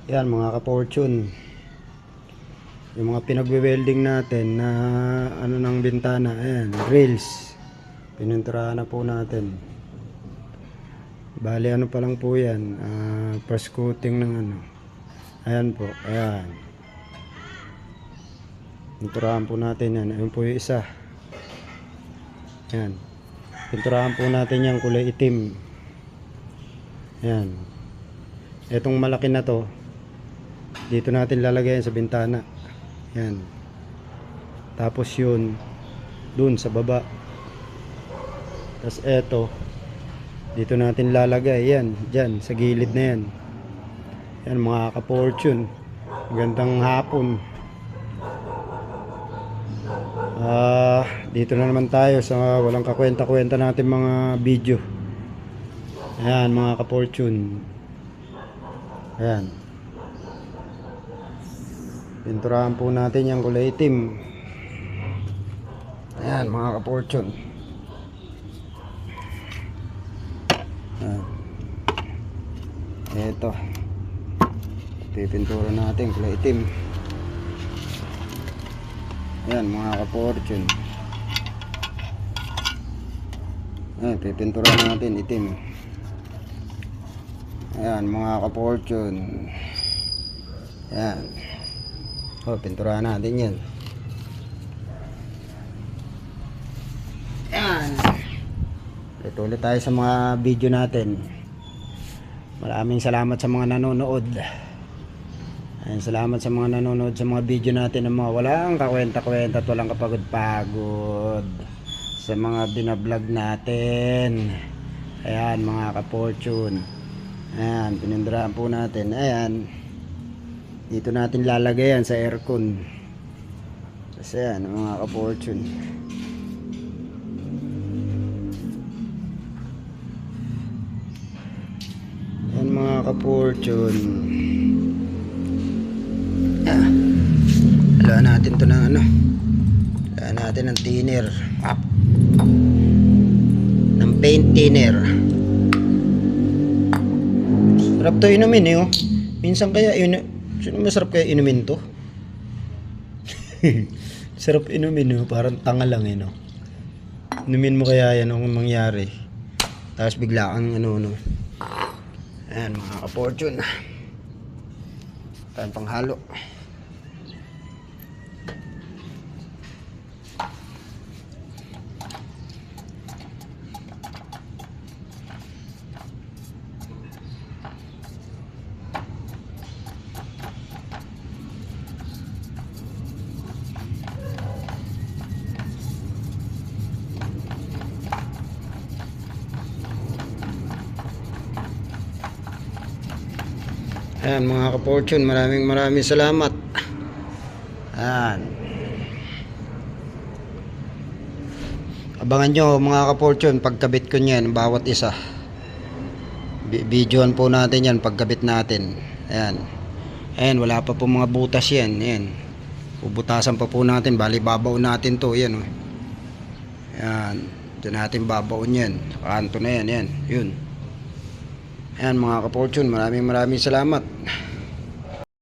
Yan mga ka-fortune, yung mga pinagwe-welding natin na ano ng bintana, ayan, grills. Pininturahan na po natin. Bali ano pa lang po yan, first coating ng ano. Ayan po, ayan. Pinturahan po natin yan. Ayun po yung isa. Ayan. Pinturahan po natin yung kulay itim. Ayan. Etong malaki na to, dito natin lalagay sa bintana. Ayan. Tapos yun, dun sa baba. Tapos eto, dito natin lalagay. Yan, dyan, sa gilid na yan. Yan mga ka-fortune. Magandang hapon. Dito na naman tayo sa walang kakwenta-kwenta natin mga video. Ayan mga ka-fortune. Ayan. Pinturahan po natin yung kulay itim. Ayan mga ka-fortune. Ito. Pipintura natin kulay itim. Ayan mga ka-fortune. Ayan, pipintura natin itim. Ayan mga ka-fortune. Ayan. O, pinturahan natin yan. Ayan. Ito ulit tayo sa mga video natin. Maraming salamat sa mga nanonood. Ayan, salamat sa mga nanonood sa mga video natin na mga walang kakwenta-kwenta at walang kapagod-pagod sa mga binablog natin. Ayan mga ka-fortune. Ayan, pinindurahan po natin. Ayan. Dito natin lalagay yan sa aircon. Kasi yan mga ka-fortune. Yan mga ka-fortune. Halaan natin to ng ano. Halaan natin ng thinner. Ng paint thinner. Sarap to inumin eh oh. Minsan kaya sino masarap kaya inumin to? Sarap inumin no, parang tanga lang eh no. Inumin mo kaya yan ang mangyari. Tapos bigla kang ano no. Ayan mga ka-fortune. Tayo panghalo. Ayan mga ka-fortune, maraming salamat. Ayan. Abangan nyo mga ka-fortune pagkabit ko nyan, bawat isa. Videoan po natin yan pagkabit natin. Ayan. Ayan, wala pa po mga butas yan. Ayan. Bubutasan pa po natin, bali babaw natin to. Ayan. Ayan. Ito natin babaw yan. Kanto na yan. Ayan. Yun. Ayan mga ka-fortune, maraming salamat.